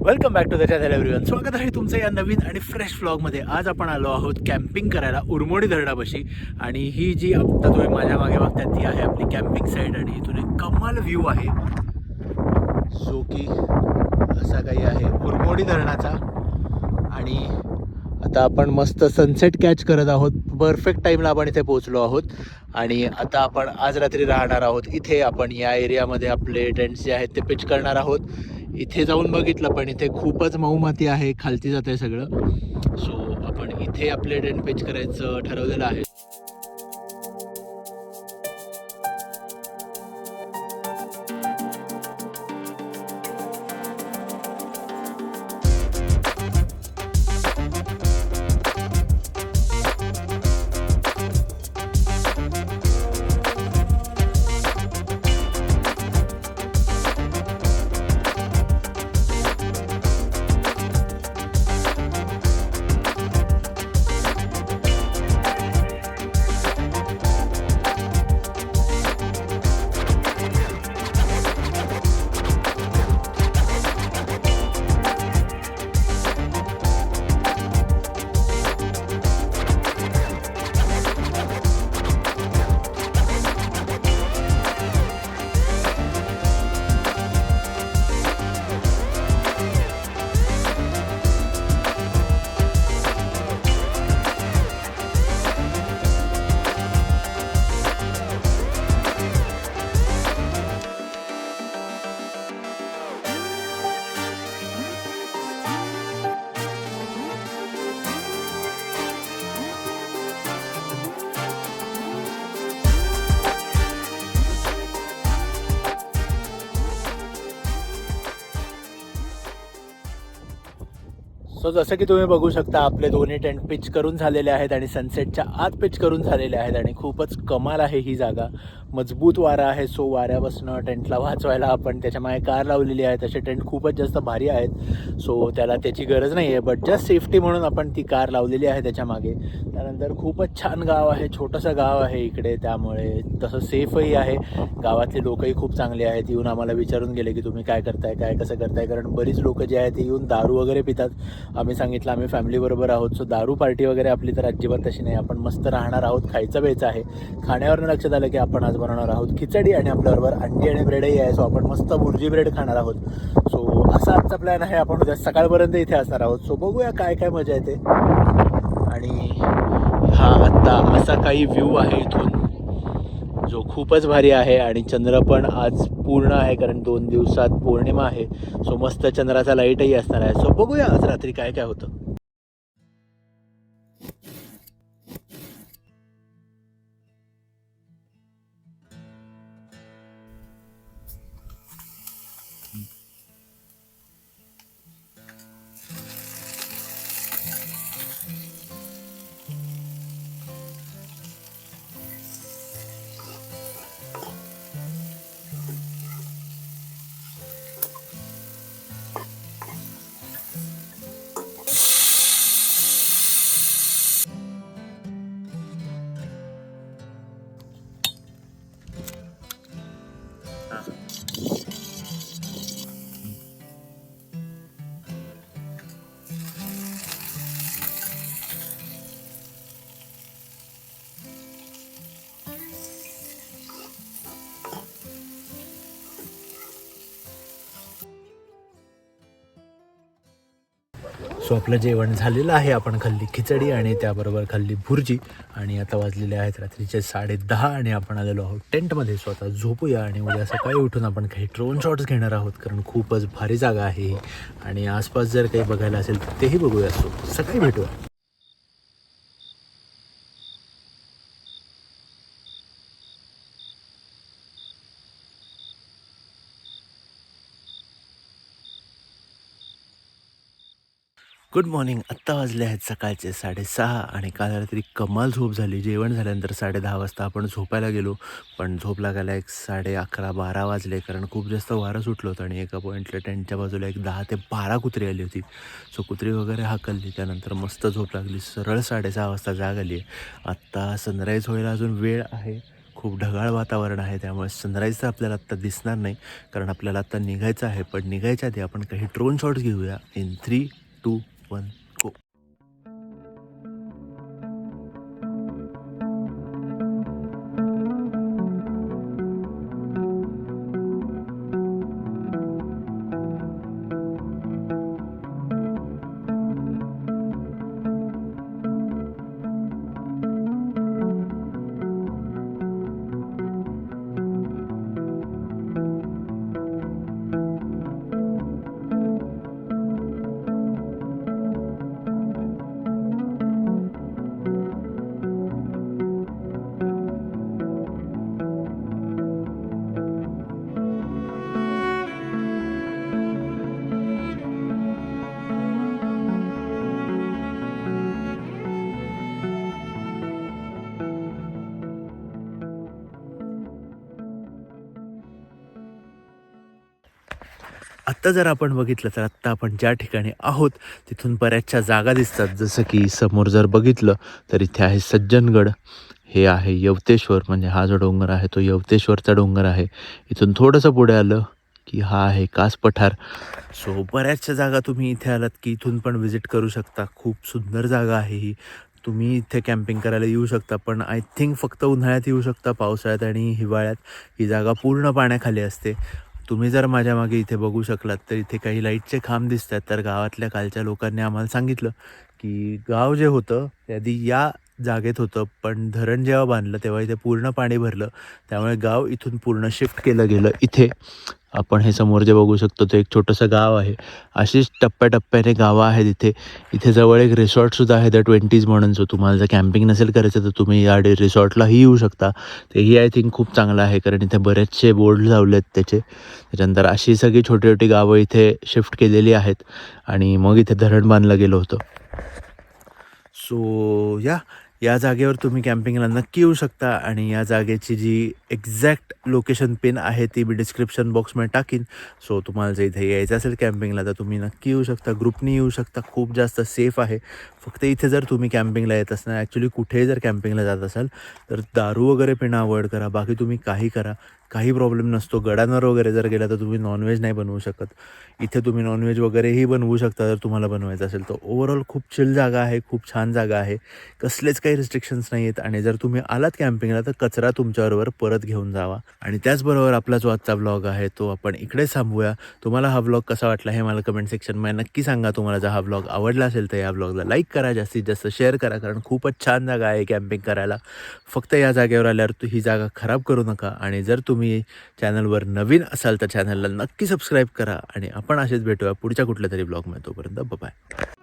Welcome back to the channel everyone. स्वागत आहे तुमचं या नवीन आणि फ्रेश व्लॉगमध्ये. आज आपण आलो आहोत कॅम्पिंग करायला उरमोडी धरणापाशी. आणि ही जी आता तुम्ही माझ्या मागे बघताय ती आहे आपली कॅम्पिंग साईट. आणि इथून एक कमाल व्ह्यू आहे जो की असा काही आहे उरमोडी धरणाचा. आणि आता आपण मस्त सनसेट कॅच करत आहोत. परफेक्ट टाईमला आपण इथे पोहोचलो आहोत. आणि आता आपण आज रात्री राहणार आहोत इथे. आपण या एरियामध्ये आपले टेंट्स जे आहेत ते पिच करणार आहोत. इथे जाऊन बघितलं पण इथे खूपच मऊ माती आहे, खालती जात आहे सगळं. सो आपण इथे आपले टेंट पिच करायचं ठरवलेलं आहे. सो जसं की तुम्ही बघू शकता आपले दोन्ही टेंट पिच करून झालेले आहेत आणि सनसेटच्या आत पिच करून झालेले आहेत. आणि खूपच कमाल आहे ही जागा. मजबूत वारा आहे. सो वाऱ्यापासून टेंटला वाचवायला आपण त्याच्यामागे कार लावलेली आहे. तसे टेंट खूपच जास्त भारी आहेत. सो त्याला त्याची गरज नाही आहे, बट जस्ट सेफ्टी म्हणून आपण ती कार लावलेली आहे त्याच्यामागे. त्यानंतर खूपच छान गाव आहे, छोटंसं गाव आहे इकडे, त्यामुळे तसं सेफही आहे. गावातले लोकही खूप चांगले आहेत. येऊन आम्हाला विचारून गेले की तुम्ही काय करताय, काय कसं करताय. कारण बरीच लोक जे आहेत ते येऊन दारू वगैरे पितात. आम्ही सांगितलं आम्ही फॅमिलीबरोबर आहोत. सो दारू पार्टी वगैरे आपली तर अजिबात तशी नाही. आपण मस्त राहणार आहोत, खायचं प्यायचं आहे. खाण्यावरनं लक्षात आलं की आपण आज बनवणार आहोत खिचडी आणि आपल्याबरोबर अंडी आणि ब्रेडही आहे. सो आपण मस्त बुर्जी ब्रेड खाणार आहोत. सो असा आजचा प्लॅन आहे. आपण उद्या सकाळपर्यंत इथे असणार आहोत. सो बघूया काय काय मजा येते. आणि हा आत्ता असा काही व्ह्यू आहे इथून जो खूपच भारी आहे. आणि चंद्र पण आज पूर्ण आहे कारण 2 दिवसात पौर्णिमा आहे. सो मस्त चंद्राचा लाईटही असणार आहे. सो बघूया आज रात्री काय काय होतं. सो आपलं जेवण झालेलं आहे. आपण खाल्ली खिचडी आणि त्याबरोबर खाल्ली भुर्जी. आणि आता वाजलेले आहेत रात्रीचे 10:30 आणि आपण आलेलो आहोत टेंटमध्ये. सो आता झोपूया आणि उद्या सकाळी उठून आपण काही ड्रोन शॉट्स घेणार आहोत कारण खूपच भारी जागा आहे ही. आणि आसपास जर काही बघायला असेल तर तेही बघूया. सो सकाळी भेटूया. Good morning. आत्ता वाजले आहेत सकाळचे 6:30 आणि काल रात्री कमाल झोप झाली. जेवण झाल्यानंतर 10:30 वाजता आपण झोपायला गेलो. पण झोप लागायला एक 11:30-12 वाजले कारण खूप जास्त वारं सुटलं होतं. आणि एका पॉईंटला टेंटच्या बाजूला एक 10 ते 12 कुत्री आली होती. सो कुत्री वगैरे हाकलली. त्यानंतर मस्त झोप लागली. सरळ 6:30 वाजता जाग आली आहे. आत्ता सनराईज व्हायला अजून वेळ आहे. खूप ढगाळ वातावरण आहे, त्यामुळे सनराईज तर आपल्याला आत्ता दिसणार नाही, कारण आपल्याला आत्ता निघायचं आहे. पण निघायच्या आधी आपण काही ड्रोन शॉट्स घेऊया. इन 3, 2, 1 गो. आत्ता जर आपण बघितलं तर आत्ता आपण ज्या ठिकाणी आहोत तिथून बऱ्याचशा जागा दिसतात. जसं की समोर जर बघितलं तर इथे आहे सज्जनगड, हे आहे यवतेश्वर, म्हणजे हा जो डोंगर आहे तो यवतेश्वरचा डोंगर आहे. इथून थोडंसं पुढे आलं की हा आहे कास पठार. सो बऱ्याचशा जागा तुम्ही इथे आलात की इथून पण व्हिजिट करू शकता. खूप सुंदर जागा आहे ही. तुम्ही इथे कॅम्पिंग करायला येऊ शकता, पण आय थिंक फक्त उन्हाळ्यात येऊ शकता. पावसाळ्यात आणि हिवाळ्यात ही जागा पूर्ण पाण्याखाली असते. तुम्ही जर माझ्या मागे इथे बघू शकलात तर इथे काही लाईटचे खांब दिसत आहेत. तर गावातल्या कालच्या लोकांनी आम्हाला सांगितलं की गाव जे होतं ते आधी या जागेत होतं, पण धरण जेव्हा बांधलं तेव्हा इथे पूर्ण पाणी भरलं, त्यामुळे गाव इथून पूर्ण शिफ्ट केलं गेलं इथे. आपण हे समोर जे बघू शकतो ते एक छोटंसं गाव आहे. अशीच टप्प्याटप्प्याने गावं आहेत इथे. इथे जवळ एक रिसॉर्टसुद्धा आहे द 20s म्हणून. सो तुम्हाला जर कॅम्पिंग नसेल करायचं तर तुम्ही या रिसॉर्टलाही येऊ शकता. तेही आय थिंक खूप चांगलं आहे, कारण इथे बरेचसे बोर्ड लावले आहेत त्याचे. त्याच्यानंतर अशी सगळी छोटी छोटी गावं इथे शिफ्ट केलेली आहेत आणि मग इथे धरण बांधलं गेलं होतं. सो या जागेवर तुम्ही कॅम्पिंगला नक्की येऊ शकता आणि या जागेची जी एक्झॅक्ट लोकेशन पिन आहे ती मी डिस्क्रिप्शन बॉक्समध्ये टाकीन. सो तुम्हाला जर इथे यायचं असेल कॅम्पिंगला तर तुम्ही नक्की येऊ शकता. ग्रुपनी येऊ शकता. खूप जास्त सेफ आहे. फक्त इथे जर तुम्ही कॅम्पिंगला येत असणार, ॲक्च्युली कुठेही जर कॅम्पिंगला जात असाल तर दारू वगैरे पिणं अवॉइड करा. बाकी तुम्ही काही करा, काही प्रॉब्लेम नसतो. गडांवर वगैरे जर गेला तर तुम्ही नॉनव्हेज नाही बनवू शकत. इथे तुम्ही नॉनव्हेज वगैरेही बनवू शकता जर तुम्हाला बनवायचं असेल. तर ओव्हरऑल खूप चिल जागा आहे, खूप छान जागा आहे. कसलेच काही रिस्ट्रिक्शन्स नाही आहेत. आणि जर तुम्ही आलात कॅम्पिंगला तर कचरा तुमच्याबरोबर परत घेऊन जावा. आणि त्याचबरोबर आपला जो आजचा व्लॉग आहे तो आपण इकडेच थांबूया. तुम्हाला हा व्लॉग कसा वाटला हे मला कमेंट सेक्शनमध्ये नक्की सांगा. तुम्हाला जर हा व्लॉग आवडला असेल तर या व्लॉगला लाईक करा, जास्तीत जास्त शेअर करा, कारण खूपच छान जागा आहे कॅम्पिंग करायला. फक्त या जागेवर आल्यावर ही जागा खराब करू नका. आणि जर तुम्ही चॅनलवर नवीन असाल तर चॅनलला नक्की सबस्क्राईब करा. आणि आपण असेच भेटूया पुढच्या कुठल्या तरी ब्लॉगमध्ये. तोपर्यंत बाय.